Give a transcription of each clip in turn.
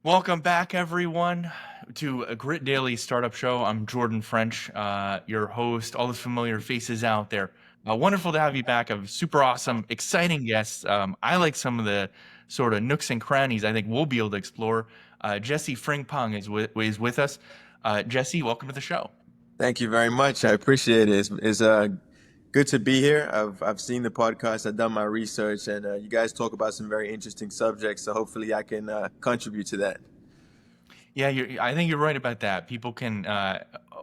Welcome back, everyone, to a Grit Daily Startup Show. I'm Jordan French, your host. All the familiar faces out there. Wonderful to have you back. I have super awesome, exciting guests. I like some of the sort of nooks and crannies I think we'll be able to explore. Jesse Frimpone is with us. Jesse, welcome to the show. Thank you very much. I appreciate it. It's good to be here. I've seen the podcast. I've done my research, and you guys talk about some very interesting subjects. So hopefully, I can contribute to that. Yeah, I think you're right about that. People can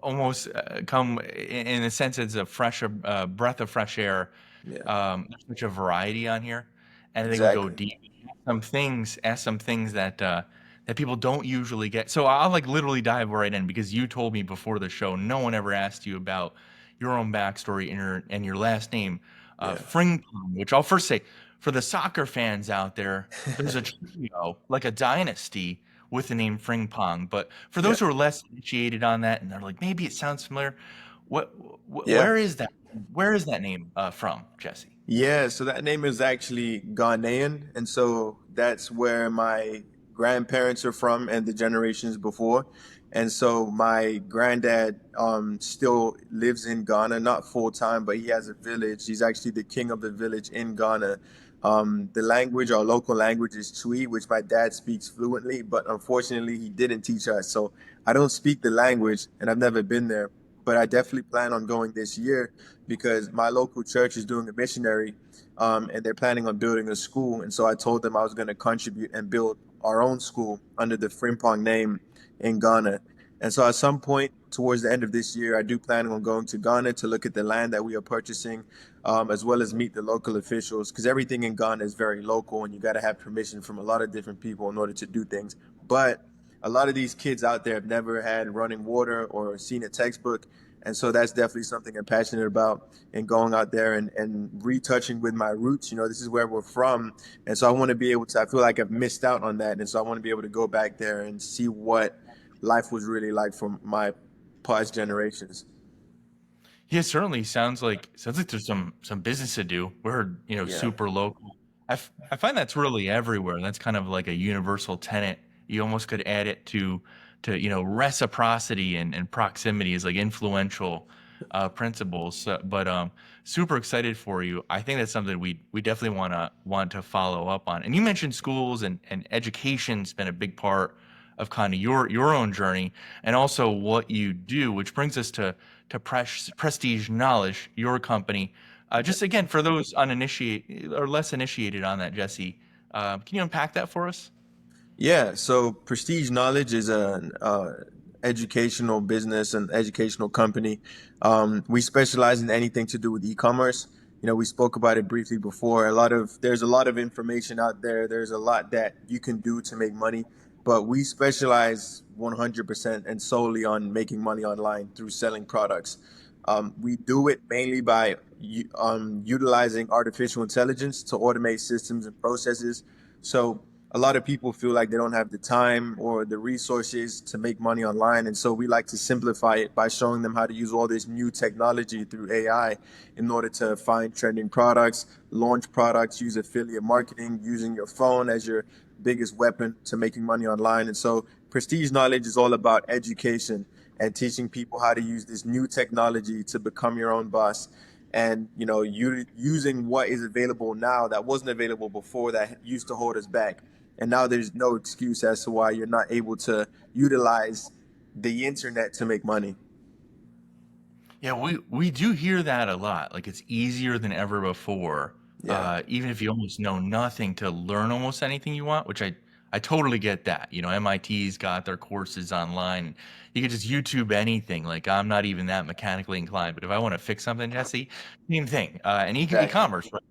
almost come in a sense as a fresh breath of fresh air. Yeah, There's such a variety on here, and I think we go exactly. deep. Ask some things that that people don't usually get. So I'll like literally dive right in because you told me before the show no one ever asked you about your own backstory and your last name, Yeah. Frimpong, which I'll first say for the soccer fans out there, there's a trio, like a dynasty with the name Frimpong. But for Yeah. those who are less initiated on that and they're like, maybe it sounds familiar, what, Yeah. where is that name from, Jesse? Yeah, so that name is actually Ghanaian, and so that's where my grandparents are from and the generations before. And so my granddad still lives in Ghana, not full time, but he has a village. He's actually the king of the village in Ghana. The language, our local language, is Twi, which my dad speaks fluently, but unfortunately he didn't teach us. So I don't speak the language, and I've never been there, but I definitely plan on going this year because my local church is doing a missionary, and they're planning on building a school. And so I told them I was going to contribute and build our own school under the Frimpong name in Ghana. And so at some point towards the end of this year, I do plan on going to Ghana to look at the land that we are purchasing, as well as meet the local officials, because everything in Ghana is very local and you got to have permission from a lot of different people in order to do things. But a lot of these kids out there have never had running water or seen a textbook. And so that's definitely something I'm passionate about and going out there and retouching with my roots. You know, this is where we're from. And so I want to be able to, I feel like I've missed out on that. And so I want to be able to go back there and see what life was really like for my past generations. Yeah, certainly sounds like there's some business to do. We're Yeah, super local. I find that's really everywhere. That's kind of like a universal tenet. You almost could add it to reciprocity and proximity is like influential principles. But super excited for you. I think that's something we definitely want to follow up on. And you mentioned schools and education's been a big part of kind of your own journey and also what you do, which brings us to Prestige Knowledge, your company. Just again, for those uninitiated or less initiated on that, Jesse, can you unpack that for us? yeah. So Prestige Knowledge is an educational business and educational company. We specialize in anything to do with e-commerce. You know, we spoke about it briefly before. There's a lot of information out there. There's a lot that you can do to make money, but we specialize 100% and solely on making money online through selling products. We do it mainly by utilizing artificial intelligence to automate systems and processes. So a lot of people feel like they don't have the time or the resources to make money online. And so we like to simplify it by showing them how to use all this new technology through AI in order to find trending products, launch products, use affiliate marketing, using your phone as your biggest weapon to making money online. And so Prestige Knowledge is all about education and teaching people how to use this new technology to become your own boss. And using what is available now that wasn't available before, that used to hold us back. And now there's no excuse as to why you're not able to utilize the internet to make money. Yeah, we do hear that a lot. Like it's easier than ever before, Yeah, even if you almost know nothing to learn almost anything you want, which I totally get that. You know, MIT's got their courses online. You can just YouTube anything. Like I'm not even that mechanically inclined, but if I want to fix something, Jesse, same thing. And exactly. e-commerce, right?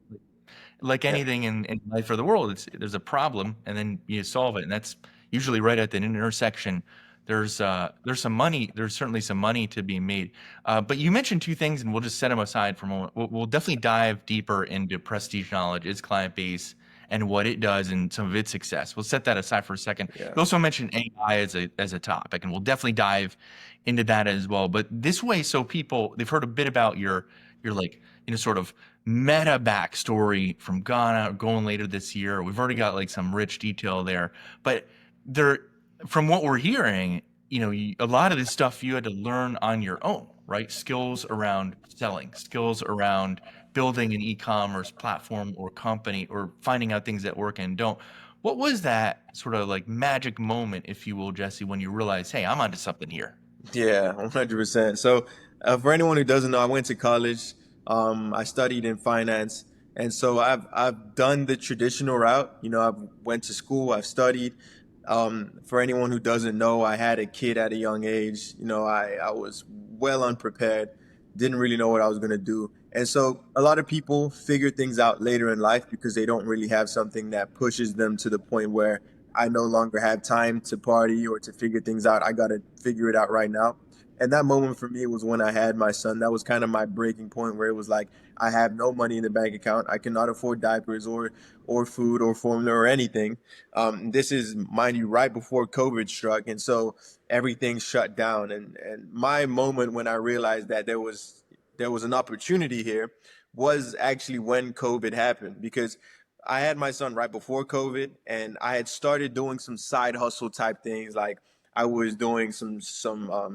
Like Yeah, anything in life or the world, there's a problem and then you solve it, and that's usually right at the intersection. There's some money. There's certainly some money to be made. But you mentioned two things, and we'll just set them aside for a moment. We'll definitely dive deeper into Prestige Knowledge, its client base, and what it does, and some of its success. We'll set that aside for a second. yeah, You also mentioned AI as a topic, and we'll definitely dive into that as well. But this way, so people they've heard a bit about your like sort of meta backstory from Ghana going later this year. We've already got like some rich detail there, but there from what we're hearing, a lot of this stuff you had to learn on your own, right? Skills around selling, skills around building an e-commerce platform or company, or finding out things that work and don't. What was that sort of like magic moment, if you will, Jesse, when you realized, hey, I'm onto something here? Yeah, 100%. So, for anyone who doesn't know, I went to college. I studied in finance, and so I've done the traditional route. I've went to school, I've studied. For anyone who doesn't know, I had a kid at a young age. I was well unprepared, didn't really know what I was going to do. And so a lot of people figure things out later in life because they don't really have something that pushes them to the point where I no longer have time to party or to figure things out. I got to figure it out right now. And that moment for me was when I had my son. That was kind of my breaking point where it was like, I have no money in the bank account. I cannot afford diapers or food or formula or anything. This is, mind you, right before COVID struck. And so everything shut down. And my moment when I realized that there was an opportunity here was actually when COVID happened, because I had my son right before COVID, and I had started doing some side hustle type things. Like I was doing some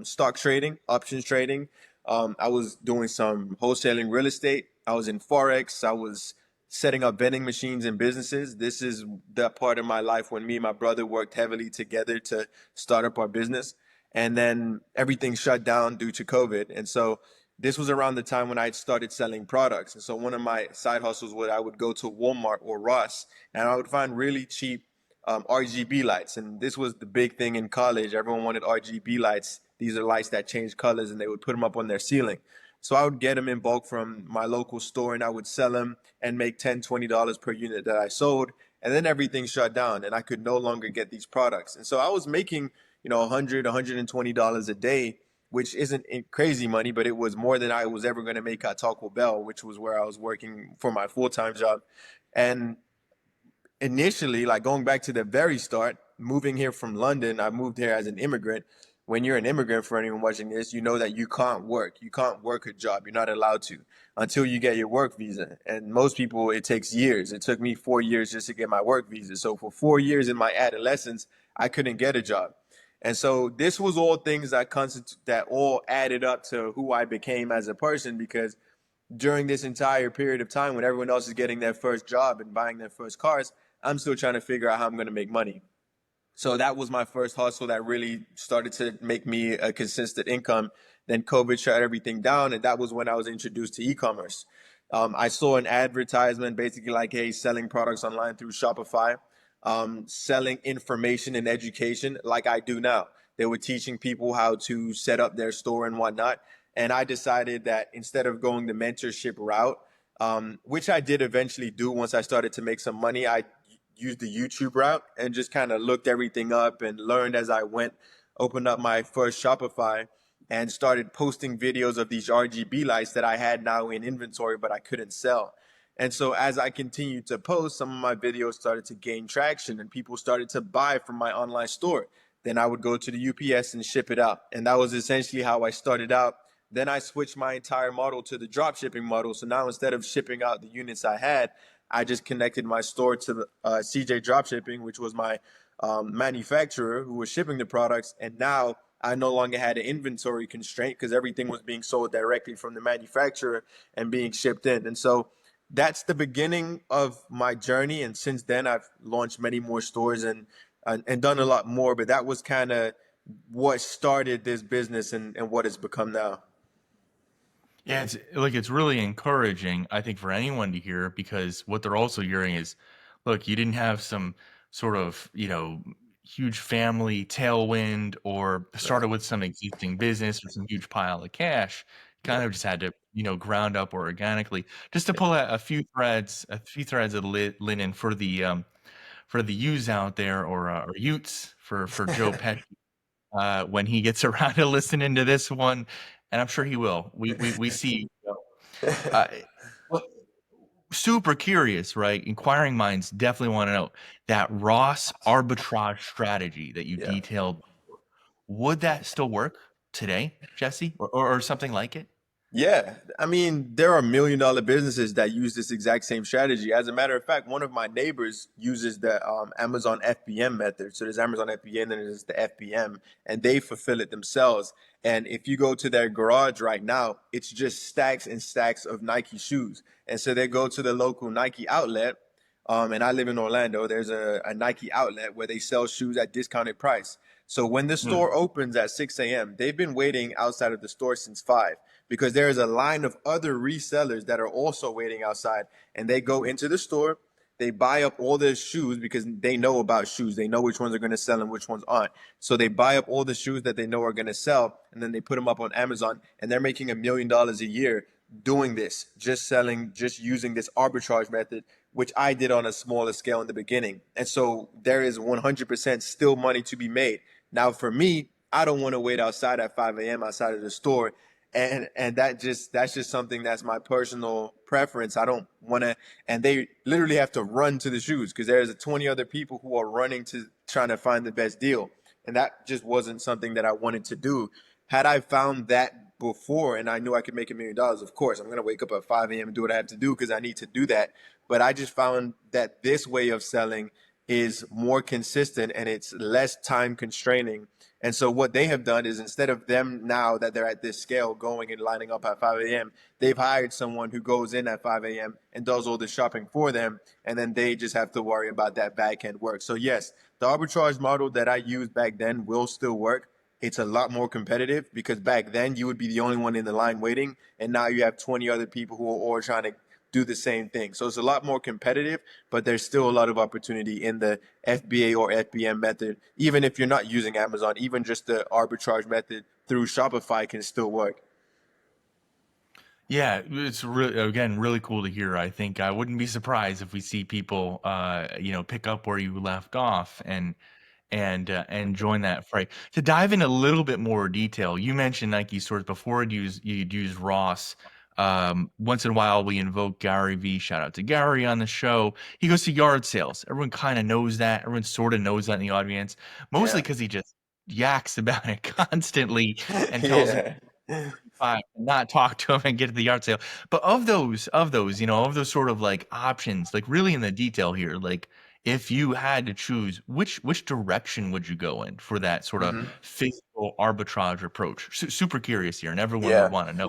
stock trading, options trading. I was doing some wholesaling real estate. I was in forex. I was setting up vending machines in businesses. This is that part of my life when me and my brother worked heavily together to start up our business, and then everything shut down due to COVID. And so this was around the time when I started selling products. And so one of my side hustles was I would go to Walmart or Ross, and I would find really cheap RGB lights. And this was the big thing in college. Everyone wanted RGB lights. These are lights that change colors, and they would put them up on their ceiling. So I would get them in bulk from my local store, and I would sell them and make $10, $20 per unit that I sold. And then everything shut down, and I could no longer get these products. And so I was making, $100 a day, which isn't crazy money, but it was more than I was ever going to make at Taco Bell, which was where I was working for my full-time job. And initially, like going back to the very start, moving here from London, I moved here as an immigrant. When you're an immigrant, for anyone watching this, you know that you can't work. You can't work a job. You're not allowed to until you get your work visa. And most people, it takes years. It took me 4 years just to get my work visa. So for 4 years in my adolescence, I couldn't get a job. And so this was all things that all added up to who I became as a person, because during this entire period of time when everyone else is getting their first job and buying their first cars, I'm still trying to figure out how I'm going to make money. So that was my first hustle that really started to make me a consistent income. Then COVID shut everything down, and that was when I was introduced to e-commerce. I saw an advertisement basically like, hey, selling products online through Shopify, selling information and education like I do now. They were teaching people how to set up their store and whatnot. And I decided that instead of going the mentorship route, which I did eventually do once I started to make some money, I used the YouTube route and just kind of looked everything up and learned as I went. Opened up my first Shopify and started posting videos of these RGB lights that I had now in inventory, but I couldn't sell. And so as I continued to post, some of my videos started to gain traction and people started to buy from my online store. Then I would go to the UPS and ship it out. And that was essentially how I started out. Then I switched my entire model to the drop shipping model. So now instead of shipping out the units I had, I just connected my store to the CJ Dropshipping, which was my manufacturer who was shipping the products. And now I no longer had an inventory constraint because everything was being sold directly from the manufacturer and being shipped in. And so that's the beginning of my journey. And since then, I've launched many more stores and done a lot more. But that was kind of what started this business and what it's become now. Yeah, it's really encouraging, I think, for anyone to hear, because what they're also hearing is, look, you didn't have some sort of, huge family tailwind, or Right. started with some existing business or some huge pile of cash. Kind Yeah. of just had to, ground up organically. Just to pull out a few threads of linen for the yous out there, or Utes for Joe Pesci, when he gets around to listening to this one, and I'm sure he will. We see. Uh, well, super curious, right? Inquiring minds definitely want to know that Ross arbitrage strategy that you Yeah. detailed. Would that still work today, Jesse, or something like it? Yeah, I mean, there are million-dollar businesses that use this exact same strategy. As a matter of fact, one of my neighbors uses the Amazon FBM method. So there's Amazon FBM and there's the FBM, and they fulfill it themselves. And if you go to their garage right now, it's just stacks and stacks of Nike shoes. And so they go to the local Nike outlet. And I live in Orlando. There's a Nike outlet where they sell shoes at discounted price. So when the Mm, store opens at 6 a.m., they've been waiting outside of the store since 5 because there is a line of other resellers that are also waiting outside. And they go into the store, they buy up all the shoes because they know about shoes. They know which ones are going to sell and which ones aren't. So they buy up all the shoes that they know are going to sell, and then they put them up on Amazon, and they're making $1 million a year doing this, just selling, just using this arbitrage method, which I did on a smaller scale in the beginning. And so there is 100% still money to be made. Now, for me, I don't want to wait outside at 5 a.m. outside of the store. And that's just something that's my personal preference. I don't want to, and they literally have to run to the shoes because there's 20 other people who are running to trying to find the best deal. And that just wasn't something that I wanted to do. Had I found that before and I knew I could make $1 million, of course, I'm going to wake up at 5 a.m. and do what I have to do because I need to do that. But I just found that this way of selling is more consistent and it's less time constraining. And so what they have done is instead of them now that they're at this scale going and lining up at 5 a.m., they've hired someone who goes in at 5 a.m. and does all the shopping for them. And then they just have to worry about that back end work. So yes, the arbitrage model that I used back then will still work. It's a lot more competitive because back then you would be the only one in the line waiting. And now you have 20 other people who are all trying to do the same thing. So it's a lot more competitive, but there's still a lot of opportunity in the FBA or FBM method. Even if you're not using Amazon, even just the arbitrage method through Shopify can still work. yeah, it's really, again, really cool to hear. I think I wouldn't be surprised if we see people, pick up where you left off and join that fray. To dive in a little bit more detail, you mentioned Nike stores before. You'd use Ross. Once in a while, we invoke Gary V. Shout out to Gary on the show. He goes to yard sales. Everyone kind of knows that. Everyone sort of knows that in the audience, mostly Yeah. because he just yaks about it constantly and tells Yeah. fine, not talk to him and get to the yard sale. But of those sort of like options, like really in the detail here, like if you had to choose, which direction would you go in for that sort of Hmm. physical arbitrage approach? Super curious here, and everyone would Yeah. want to know.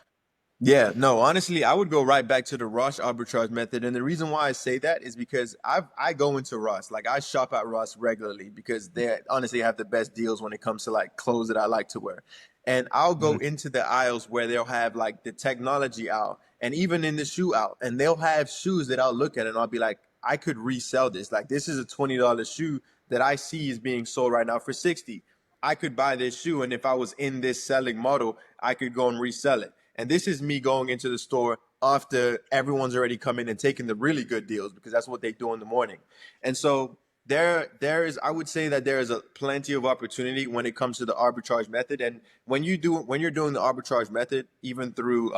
Yeah, no, honestly, I would go right back to the Ross arbitrage method. And the reason why I say that is because I go into Ross. Like I shop at Ross regularly because they honestly have the best deals when it comes to like clothes that I like to wear. And I'll go Mhm. into the aisles where they'll have like the technology aisle and even in the shoe aisle. And they'll have shoes that I'll look at and I'll be like, I could resell this. Like this is a $20 shoe that I see is being sold right now for 60. I could buy this shoe, and if I was in this selling model, I could go and resell it. And this is me going into the store after everyone's already come in and taken the really good deals because that's what they do in the morning. And so there is I would say that there is a plenty of opportunity when it comes to the arbitrage method. And when you're doing the arbitrage method, even through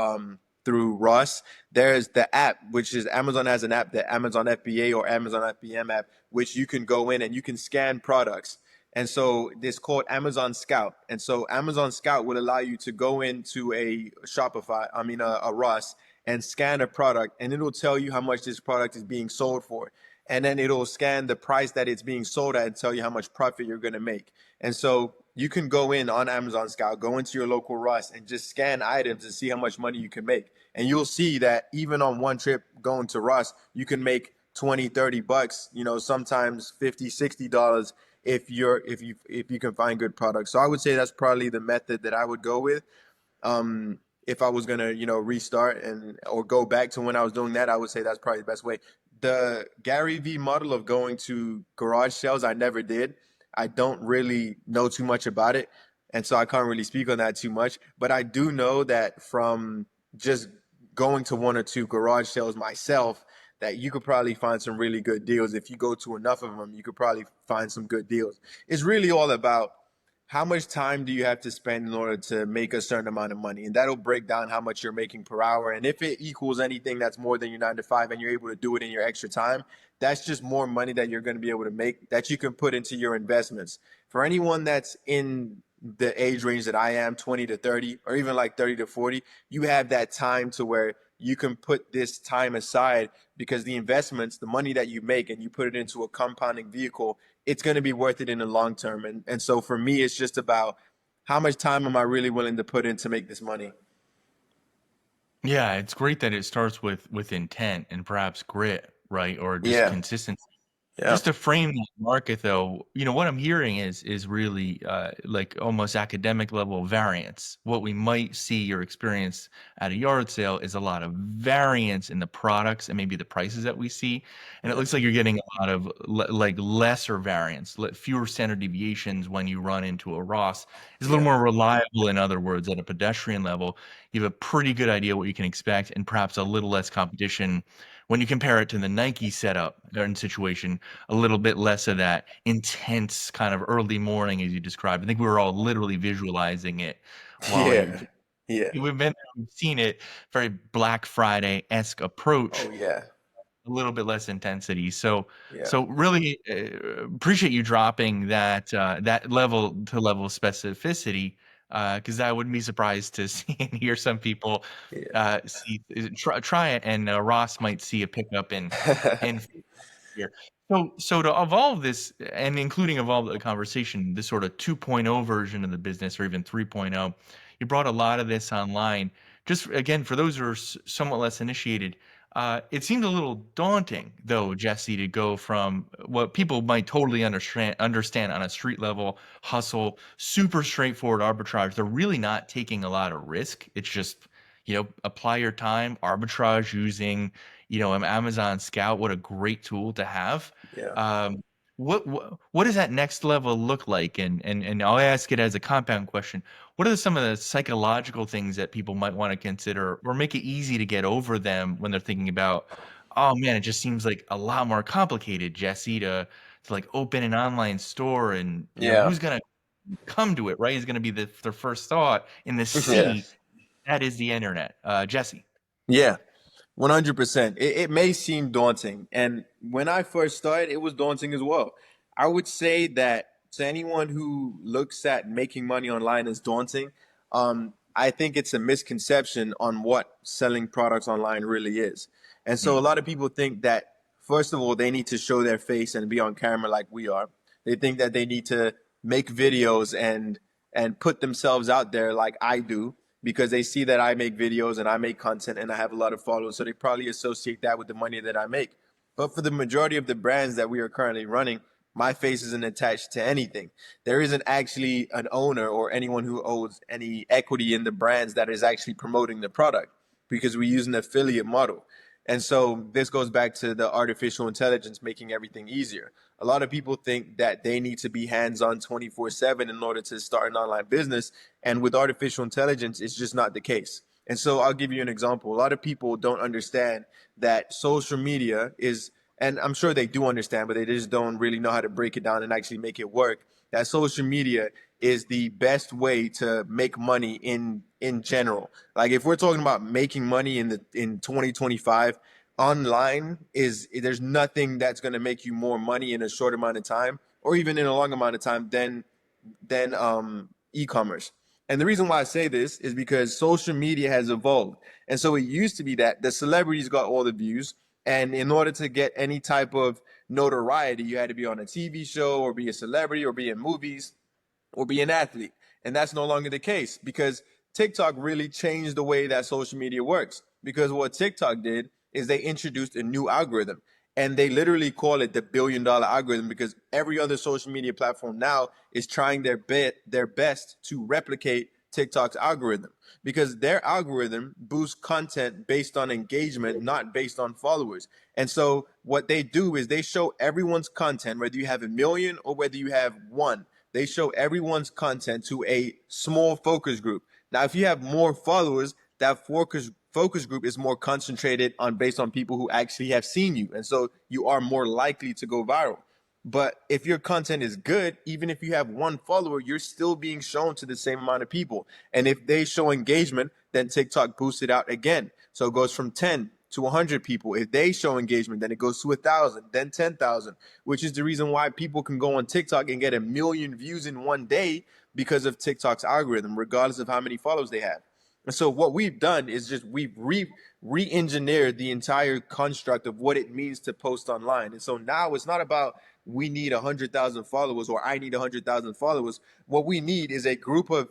Ross, there's the app, which is Amazon has an app, the Amazon FBA or Amazon FBM app, which you can go in and you can scan products. And so it's called Amazon Scout. And so Amazon Scout would allow you to go into a Shopify, I mean a Ross, and scan a product, and it'll tell you how much this product is being sold for. And then it'll scan the price that it's being sold at and tell you how much profit you're going to make. And so you can go in on Amazon Scout, go into your local Ross, and just scan items and see how much money you can make. And you'll see that even on one trip going to Ross, you can make 20, $30, sometimes 50, $60 if you can find good products. So I would say that's probably the method that I would go with. If I was gonna, restart and or go back to when I was doing that, I would say that's probably the best way. The Gary V model of going to garage sales, I never did. I don't really know too much about it, and so I can't really speak on that too much. But I do know that from just going to one or two garage sales myself, that you could probably find some really good deals. If you go to enough of them, you could probably find some good deals. It's really all about how much time do you have to spend in order to make a certain amount of money, and that'll break down how much you're making per hour. And if it equals anything that's more than your 9 to 5 and you're able to do it in your extra time, that's just more money that you're going to be able to make that you can put into your investments. For anyone that's in the age range that I am, 20 to 30, or even like 30 to 40, you have that time to where you can put this time aside because the investments, the money that you make and you put it into a compounding vehicle, it's going to be worth it in the long term. And so for me, it's just about how much time am I really willing to put in to make this money? Yeah, it's great that it starts with intent and perhaps grit, right? Or just Yeah. consistency. Yeah. Just to frame that market though, what I'm hearing is really like almost academic level variance. What we might see or experience at a yard sale is a lot of variance in the products and maybe the prices that we see. And it Yeah. looks like you're getting a lot of like lesser variance, fewer standard deviations when you run into a Ross. It's a little Yeah. more reliable, in other words, at a pedestrian level. You have a pretty good idea what you can expect and perhaps a little less competition when you compare it to the Nike setup and situation, a little bit less of that intense kind of early morning as you described. I think we were all literally visualizing it while you Yeah. Yeah. we've been there, we've seen it, very Black Friday-esque Oh approach, yeah. a little bit less intensity. So Yeah. so really appreciate you dropping that level to level specificity because I wouldn't be surprised to see and hear some people see try it and Ross might see a pickup Yeah. in here. So to evolve this and including evolve the conversation, this sort of 2.0 version of the business or even 3.0, you brought a lot of this online. Just again, for those who are somewhat less initiated, it seemed a little daunting, though, Jesse, to go from what people might totally understand on a street level hustle, super straightforward arbitrage. They're really not taking a lot of risk. It's just, apply your time, arbitrage using an Amazon Scout. What a great tool to have. Yeah. Um, what does that next level look like? And I'll ask it as a compound question. What are some of the psychological things that people might want to consider or make it easy to get over them when they're thinking about, oh man, it just seems like a lot more complicated, Jesse, to like open an online store and Yeah. who's gonna come to it, right? Is gonna be their first thought in the Yeah. sea. That is the internet. Jesse. Yeah. 100%. It may seem daunting. And when I first started, it was daunting as well. I would say that to anyone who looks at making money online as daunting, I think it's a misconception on what selling products online really is. And so a Hmm. lot of people think that, first of all, they need to show their face and be on camera like we are. They think that they need to make videos and put themselves out there like I do because they see that I make videos and I make content and I have a lot of followers. So they probably associate that with the money that I make. But for the majority of the brands that we are currently running, my face isn't attached to anything. There isn't actually an owner or anyone who owns any equity in the brands that is actually promoting the product because we use an affiliate model. And so this goes back to the artificial intelligence making everything easier. A lot of people think that they need to be hands on 24/7 in order to start an online business. And with artificial intelligence, it's just not the case. And so I'll give you an example. A lot of people don't understand that social media is, and I'm sure they do understand, but they just don't really know how to break it down and actually make it work. That social media is the best way to make money in general. Like if we're talking about making money in 2025, online is there's nothing that's going to make you more money in a short amount of time or even in a long amount of time than e-commerce. And the reason why I say this is because social media has evolved. And so it used to be that the celebrities got all the views. And in order to get any type of notoriety, you had to be on a TV show or be a celebrity or be in movies or be an athlete. And that's no longer the case because TikTok really changed the way that social media works. Because what TikTok did is they introduced a new algorithm and they literally call it the $1 billion algorithm because every other social media platform now is trying their best to replicate TikTok's algorithm because their algorithm boosts content based on engagement, not based on followers. And so what they do is they show everyone's content, whether you have a million or whether you have one. They show everyone's content to a small focus group. Now, if you have more followers, that focus group is more concentrated on based on people who actually have seen you. And so you are more likely to go viral. But if your content is good, even if you have one follower, you're still being shown to the same amount of people. And if they show engagement, then TikTok boosts it out again. So it goes from 10 to 100 people. If they show engagement, then it goes to 1,000, then 10,000, which is the reason why people can go on TikTok and get 1 million views in one day because of TikTok's algorithm, regardless of how many followers they have. And so what we've done is just we've re-engineered the entire construct of what it means to post online. And so now it's not about we need 100,000 followers or I need 100,000 followers. What we need is a group of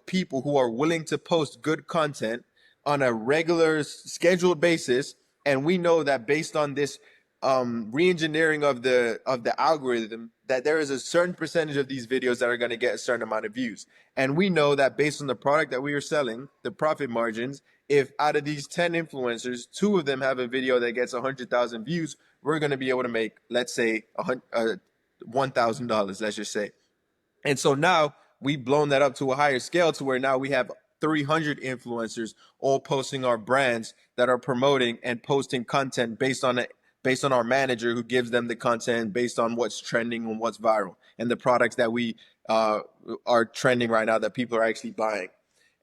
people who are willing to post good content on a regular scheduled basis. And we know that based on this re-engineering of the algorithm, that there is a certain percentage of these videos that are going to get a certain amount of views. And we know that based on the product that we are selling, the profit margins, if out of these 10 influencers, 2 of them have a video that gets 100,000 views, we're going to be able to make, let's say, $1,000, let's just say. And so now we've blown that up to a higher scale to where now we have 300 influencers all posting our brands that are promoting and posting content based on it, based on our manager who gives them the content based on what's trending and what's viral and the products that we are trending right now that people are actually buying.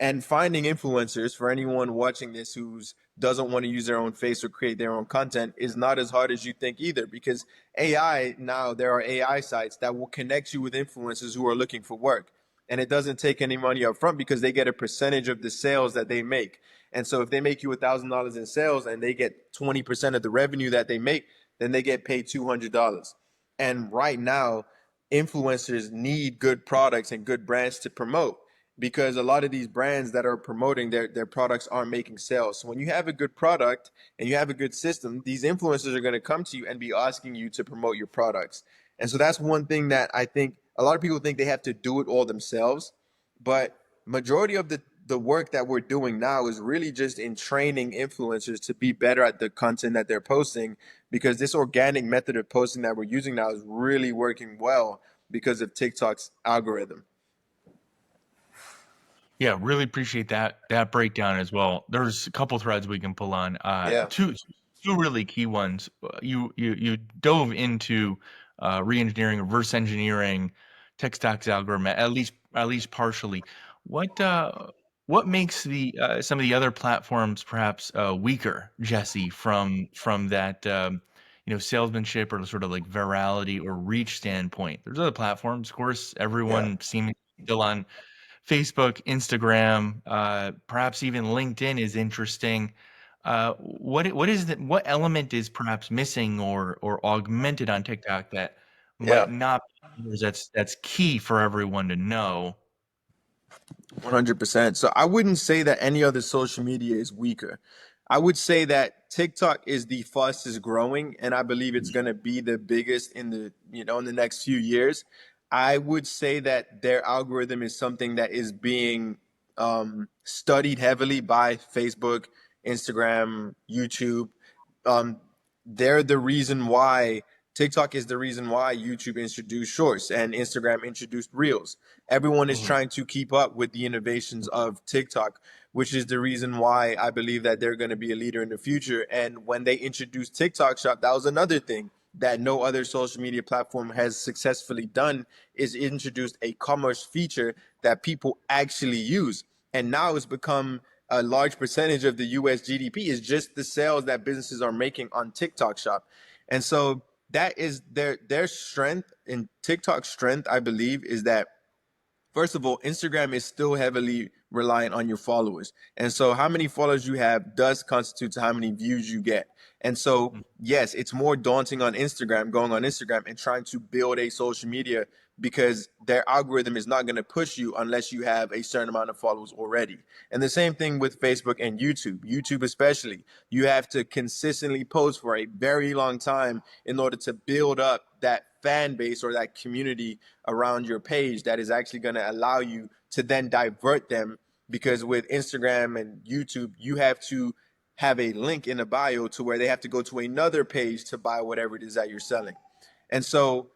And finding influencers for anyone watching this who's doesn't want to use their own face or create their own content is not as hard as you think either, because AI, now there are AI sites that will connect you with influencers who are looking for work, and it doesn't take any money up front because they get a percentage of the sales that they make. And so if they make you $1,000 in sales and they get 20% of the revenue that they make, then they get paid $200. And right now influencers need good products and good brands to promote, because a lot of these brands that are promoting their products aren't making sales. So when you have a good product and you have a good system, these influencers are going to come to you and be asking you to promote your products. And so that's one thing that I think a lot of people think they have to do it all themselves, but majority of the work that we're doing now is really just in training influencers to be better at the content that they're posting, because this organic method of posting that we're using now is really working well because of TikTok's algorithm. Yeah, really appreciate that breakdown as well. There's a couple threads we can pull on. Yeah. Two really key ones. You dove into re-engineering, reverse engineering TikTok's algorithm, at least partially. What uh, what makes the some of the other platforms perhaps weaker, Jesse, from that salesmanship or sort of like virality or reach standpoint? There's other platforms, of course. Yeah. Everyone seems still on Facebook, Instagram, perhaps even LinkedIn is interesting. What element is perhaps missing or augmented on TikTok that Yeah. might not be yours that's key for everyone to know? 100%. So I wouldn't say that any other social media is weaker. I would say that TikTok is the fastest growing, and I believe it's going to be the biggest in the next few years. I would say that their algorithm is something that is being studied heavily by Facebook, Instagram, YouTube. um, they're the reason why TikTok is the reason why YouTube introduced Shorts and Instagram introduced Reels. Everyone is Mhm. trying to keep up with the innovations of TikTok, which is the reason why I believe that they're going to be a leader in the future. And when they introduced TikTok Shop, that was another thing that no other social media platform has successfully done, is introduced a commerce feature that people actually use. And now it's become a large percentage of the US GDP is just the sales that businesses are making on TikTok Shop. And so that is their strength. In TikTok's strength, I believe, is that first of all, Instagram is still heavily reliant on your followers. And so how many followers you have does constitute to how many views you get. And so, yes, it's more daunting on Instagram, going on Instagram and trying to build a social media, because their algorithm is not going to push you unless you have a certain amount of followers already. And the same thing with Facebook and YouTube. YouTube especially, you have to consistently post for a very long time in order to build up that fan base or that community around your page that is actually going to allow you to then divert them. Because with Instagram and YouTube, you have to have a link in the bio to where they have to go to another page to buy whatever it is that you're selling. And so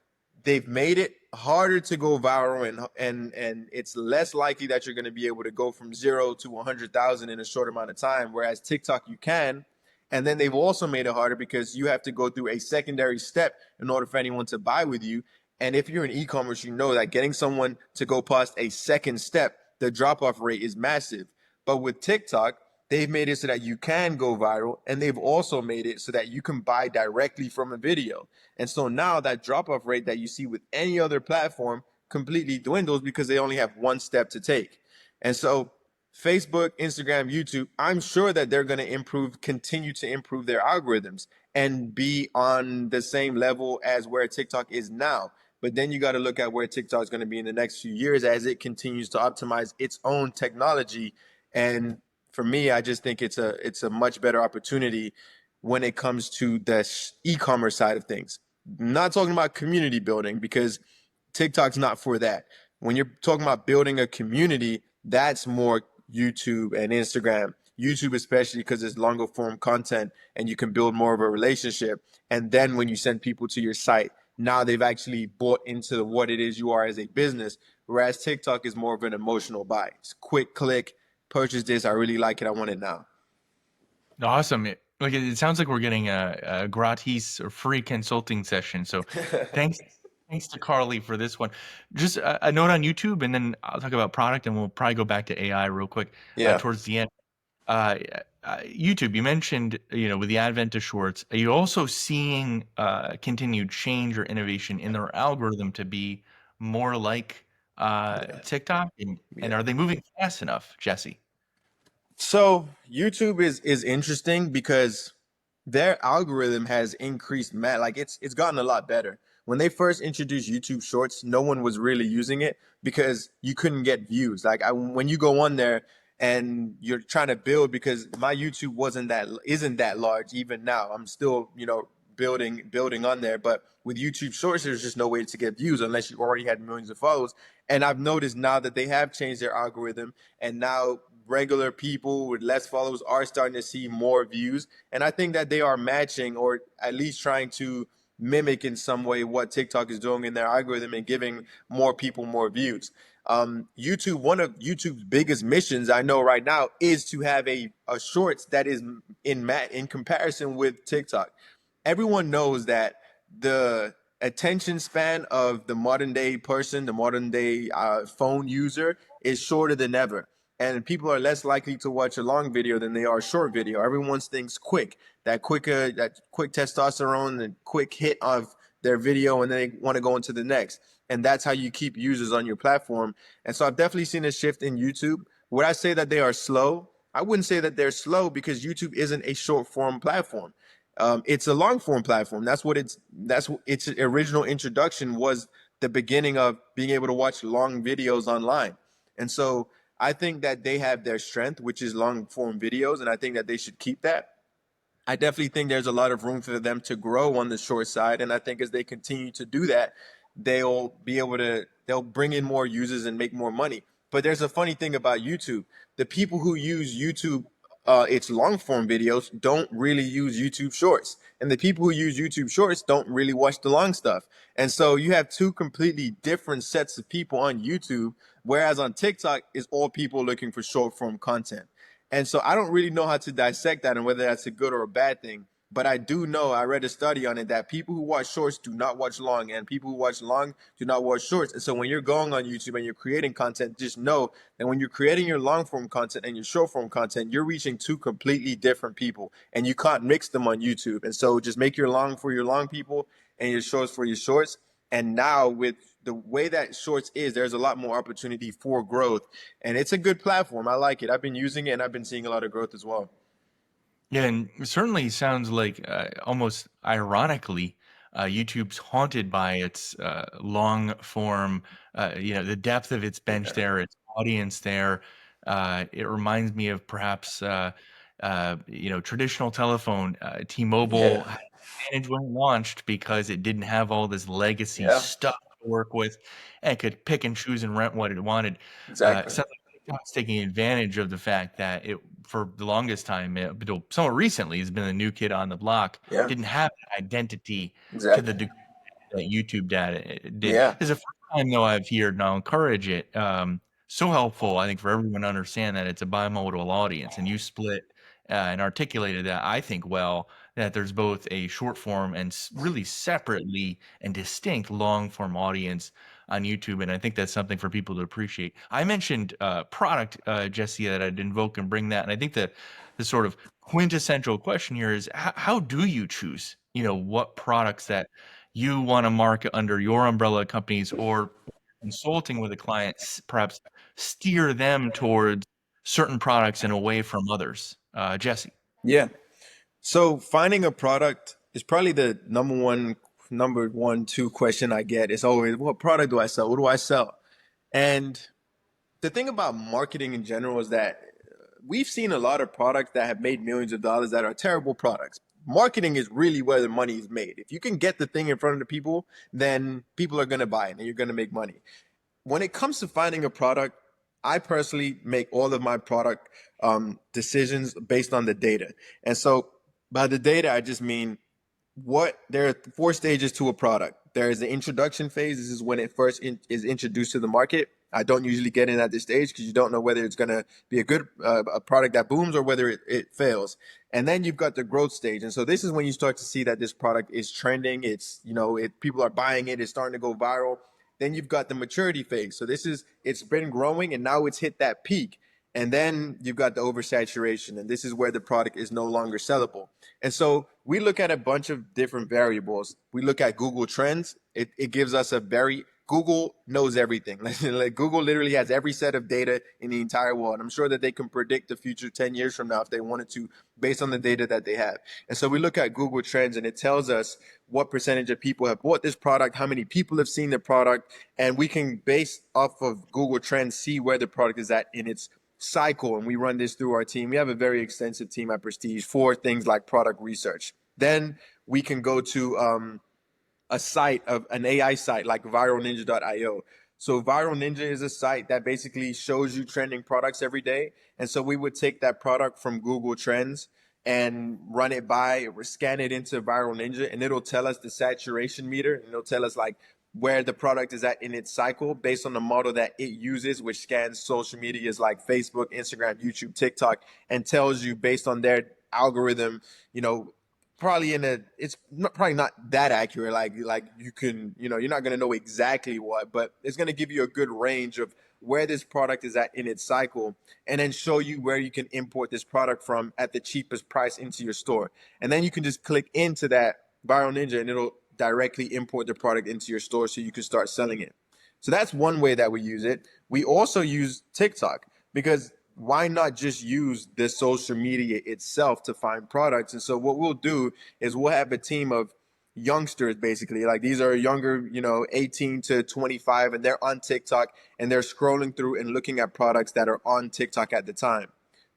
they've made it harder to go viral, and it's less likely that you're going to be able to go from 0 to 100,000 in a short amount of time, whereas TikTok you can. And then they've also made it harder because you have to go through a secondary step in order for anyone to buy with you. And if you're in e-commerce, you know that getting someone to go past a second step, the drop-off rate is massive. But with TikTok, they've made it so that you can go viral, and they've also made it so that you can buy directly from a video. And so now that drop off rate that you see with any other platform completely dwindles because they only have one step to take. And so Facebook, Instagram, YouTube, I'm sure that they're going to continue to improve their algorithms and be on the same level as where TikTok is now. But then you got to look at where TikTok is going to be in the next few years as it continues to optimize its own technology. And for me, I just think it's a much better opportunity when it comes to the e-commerce side of things. I'm not talking about community building because TikTok's not for that. When you're talking about building a community, that's more YouTube and Instagram. YouTube, especially because it's longer form content and you can build more of a relationship. And then when you send people to your site, now they've actually bought into what it is you are as a business. Whereas TikTok is more of an emotional buy. It's quick click, purchase this. I really like it. I want it now. Awesome. It sounds like we're getting a gratis or free consulting session. So thanks thanks to Carly for this one. Just a note on YouTube, and then I'll talk about product, and we'll probably go back to AI real quick Yeah. towards the end. Uh, YouTube, you mentioned, with the advent of shorts, are you also seeing continued change or innovation in their algorithm to be more like Yeah. TikTok? And Yeah. are they moving fast enough, Jesse? So YouTube is interesting because their algorithm has increased like it's gotten a lot better. When they first introduced YouTube Shorts, no one was really using it because you couldn't get views. When you go on there and you're trying to build, because my YouTube isn't that large even now. I'm still building on there, but with YouTube Shorts, there's just no way to get views unless you already had millions of followers. And I've noticed now that they have changed their algorithm, and now regular people with less followers are starting to see more views. And I think that they are matching, or at least trying to mimic in some way, what TikTok is doing in their algorithm and giving more people more views. YouTube, one of YouTube's biggest missions I know right now is to have a shorts that is in comparison with TikTok. Everyone knows that the attention span of the modern day person, the modern day phone user, is shorter than ever. And people are less likely to watch a long video than they are a short video. Everyone thinks quick, that quick testosterone, and quick hit of their video, and then they want to go into the next. And that's how you keep users on your platform. And so I've definitely seen a shift in YouTube. Would I say that they are slow? I wouldn't say that they're slow because YouTube isn't a short form platform. It's a long form platform. That's its original introduction was the beginning of being able to watch long videos online. And so I think that they have their strength, which is long form videos, and I think that they should keep that. I definitely think there's a lot of room for them to grow on the short side, and I think as they continue to do that, they'll bring in more users and make more money. But there's a funny thing about YouTube: the people who use YouTube, its long form videos, don't really use YouTube Shorts, and the people who use YouTube Shorts don't really watch the long stuff. And so you have two completely different sets of people on YouTube, whereas on TikTok is all people looking for short form content. And so I don't really know how to dissect that and whether that's a good or a bad thing. But I do know, I read a study on it, that people who watch shorts do not watch long, and people who watch long do not watch shorts. And so when you're going on YouTube and you're creating content, just know that when you're creating your long form content and your short form content, you're reaching two completely different people, and you can't mix them on YouTube. And so just make your long for your long people and your shorts for your shorts. And now with the way that shorts is, there's a lot more opportunity for growth, and it's a good platform. I like it. I've been using it, and I've been seeing a lot of growth as well. Yeah, and it certainly sounds like, almost ironically, YouTube's haunted by its long form, the depth of its bench Yeah. there, its audience there. It reminds me of perhaps, traditional telephone. T-Mobile Yeah. had an advantage when it launched because it didn't have all this legacy Yeah. stuff to work with and could pick and choose and rent what it wanted. Exactly. Sounds like TikTok's taking advantage of the fact that it, for the longest time, but somewhat recently, has been a new kid on the block, Yeah. didn't have an identity to the Exactly. degree that YouTube data did. Yeah. This is the first time, though, I've heard, and I'll encourage it. So helpful, I think, for everyone to understand that it's a bimodal audience, and you split and articulated that, I think, well, that there's both a short form and really separately and distinct long form audience. on YouTube, and I think that's something for people to appreciate. I mentioned product, Jesse, that I'd invoke and bring that, and I think that the sort of quintessential question here is how do you choose, what products that you want to market under your umbrella companies, or consulting with a client, perhaps steer them towards certain products and away from others? Jesse. Yeah. So finding a product is probably the number one, two question I get. It's always, what product do I sell? What do I sell? And the thing about marketing in general is that we've seen a lot of products that have made millions of dollars that are terrible products. Marketing is really where the money is made. If you can get the thing in front of the people, then people are going to buy it and you're going to make money. When it comes to finding a product, I personally make all of my product decisions based on the data. And so by the data, I just mean there are four stages to a product. There is the introduction phase. This is when it first is introduced to the market. I don't usually get in at this stage because you don't know whether it's going to be a product that booms or whether it fails. And then you've got the growth stage. And so this is when you start to see that this product is trending. It's, people are buying it. It's starting to go viral. Then you've got the maturity phase. So it's been growing and now it's hit that peak. And then you've got the oversaturation, and this is where the product is no longer sellable. And so we look at a bunch of different variables. We look at Google Trends. It gives us Google knows everything. Like Google literally has every set of data in the entire world. I'm sure that they can predict the future 10 years from now if they wanted to, based on the data that they have. And so we look at Google Trends, and it tells us what percentage of people have bought this product, how many people have seen the product, and we can, based off of Google Trends, see where the product is at in its cycle. And we run this through our team. We have a very extensive team at Prestige for things like product research. Then we can go to an AI site like viralninja.io. So Viral Ninja is a site that basically shows you trending products every day. And so we would take that product from Google Trends and run it by or scan it into Viral Ninja, and it'll tell us the saturation meter, and it'll tell us like where the product is at in its cycle based on the model that it uses, which scans social medias like Facebook, Instagram, YouTube, TikTok, and tells you based on their algorithm, you know, probably not that accurate. Like you can, you're not going to know exactly what, but it's going to give you a good range of where this product is at in its cycle, and then show you where you can import this product from at the cheapest price into your store. And then you can just click into that Viral Ninja and it'll directly import the product into your store so you can start selling it. So that's one way that we use it. We also use TikTok because why not just use the social media itself to find products? And so what we'll do is we'll have a team of youngsters, basically. Like these are younger, 18 to 25, and they're on TikTok and they're scrolling through and looking at products that are on TikTok at the time.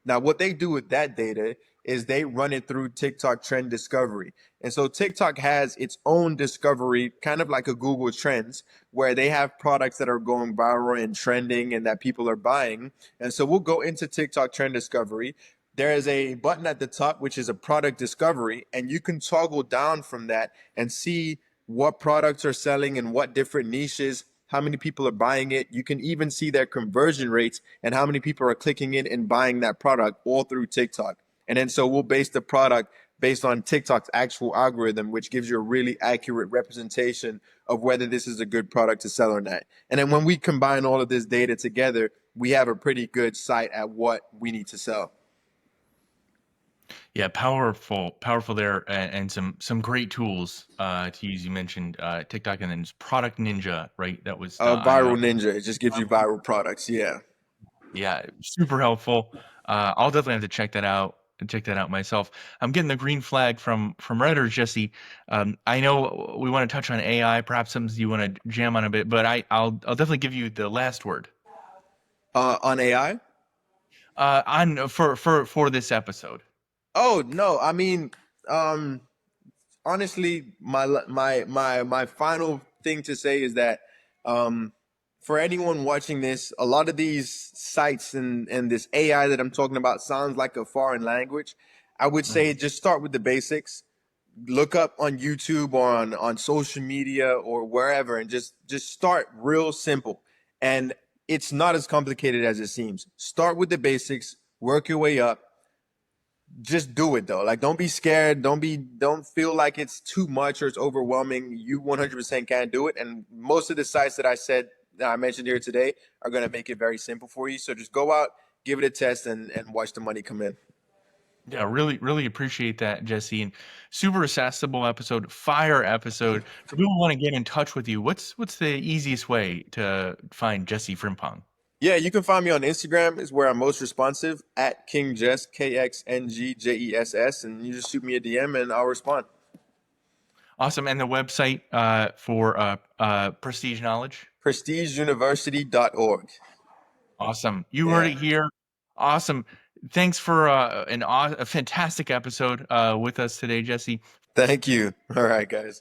Now, what they do with that data is they run it through TikTok Trend Discovery. And so TikTok has its own discovery, kind of like a Google Trends, where they have products that are going viral and trending and that people are buying. And so we'll go into TikTok Trend Discovery. There is a button at the top, which is a product discovery, and you can toggle down from that and see what products are selling in what different niches, how many people are buying it. You can even see their conversion rates and how many people are clicking in and buying that product all through TikTok. And then so we'll base the product based on TikTok's actual algorithm, which gives you a really accurate representation of whether this is a good product to sell or not. And then when we combine all of this data together, we have a pretty good sight at what we need to sell. Yeah, powerful there, and some great tools to use. You mentioned TikTok, and then Product Ninja, right? That was Viral IO. Ninja, it just gives you viral products. Yeah. Yeah, super helpful. I'll definitely have to check that out and check that out myself. I'm getting the green flag from Reddit, Jesse. I know we want to touch on AI, perhaps something you want to jam on a bit, but I'll definitely give you the last word On AI? on for this episode. Oh no, I mean, um, honestly, my final thing to say is that um, for anyone watching this, a lot of these sites and this AI that I'm talking about sounds like a foreign language. I would say Mhm. just start with the basics. Look up on YouTube or on social media or wherever, and just start real simple. And it's not as complicated as it seems. Start with the basics, work your way up, just do it though. Like, don't be scared. Don't feel like it's too much or it's overwhelming. You 100% can do it. And most of the sites that I mentioned here today are going to make it very simple for you. So just go out, give it a test, and watch the money come in. Yeah, really, really appreciate that, Jesse. And super accessible episode, fire episode. For people who want to get in touch with you, what's the easiest way to find Jesse Frimpong? Yeah, you can find me on Instagram is where I'm most responsive at King Jess, KXNGJESS, and you just shoot me a DM and I'll respond. Awesome. And the website for Prestige Knowledge. PrestigeUniversity.org. Awesome. You heard Yeah. it here. Awesome. Thanks for a fantastic episode with us today, Jesse. Thank you. All right, guys.